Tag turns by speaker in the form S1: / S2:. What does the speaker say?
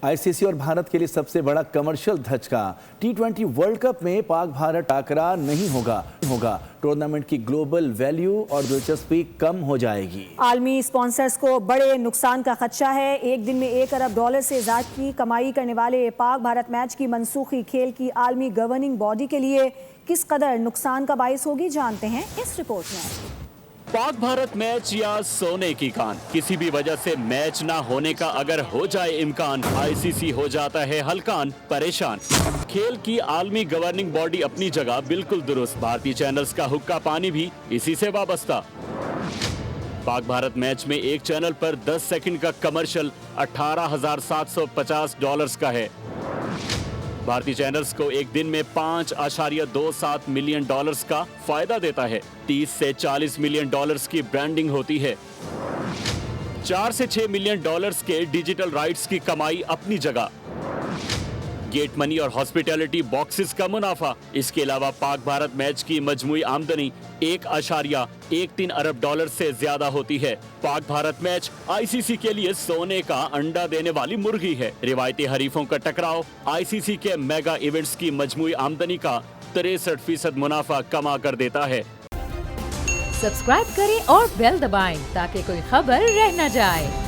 S1: ICC और भारत के लिए सबसे बड़ा कमर्शियल धचका। T20 वर्ल्ड कप में पाक भारत टाकरा नहीं होगा। टूर्नामेंट की ग्लोबल वैल्यू और दिलचस्पी कम हो जाएगी।
S2: आलमी स्पॉन्सर्स को बड़े नुकसान का खदशा है। एक दिन में $1 अरब से ज्यादा की कमाई करने वाले पाक भारत मैच की मनसूखी खेल की आलमी गवर्निंग बॉडी के लिए किस कदर नुकसान का बाइस होगी, जानते हैं इस रिपोर्ट में।
S3: पाक भारत मैच या सोने की कान, किसी भी वजह से मैच ना होने का अगर हो जाए इम्कान, आईसीसी हो जाता है हलकान परेशान। खेल की आलमी गवर्निंग बॉडी अपनी जगह बिल्कुल दुरुस्त, भारतीय चैनल्स का हुक्का पानी भी इसी से वाबस्ता। पाक भारत मैच में एक चैनल पर 10 सेकंड का कमर्शियल $18,750 का है। भारतीय चैनल्स को एक दिन में $5.27 मिलियन का फायदा देता है। 30 से 40 मिलियन की ब्रांडिंग होती है। 4 से 6 मिलियन के डिजिटल राइट्स की कमाई अपनी जगह। गेट मनी और हॉस्पिटैलिटी बॉक्सेस का मुनाफा। इसके अलावा पाक भारत मैच की मजमूई आमदनी $1.13 अरब से ज्यादा होती है। पाक भारत मैच आईसीसी के लिए सोने का अंडा देने वाली मुर्गी है। रिवायती हरीफों का टकराव आईसीसी के मेगा इवेंट्स की मजमूई आमदनी का 63% मुनाफा कमा कर देता है।
S4: सब्सक्राइब करें और बेल दबाएं ताकि कोई खबर रह न जाए।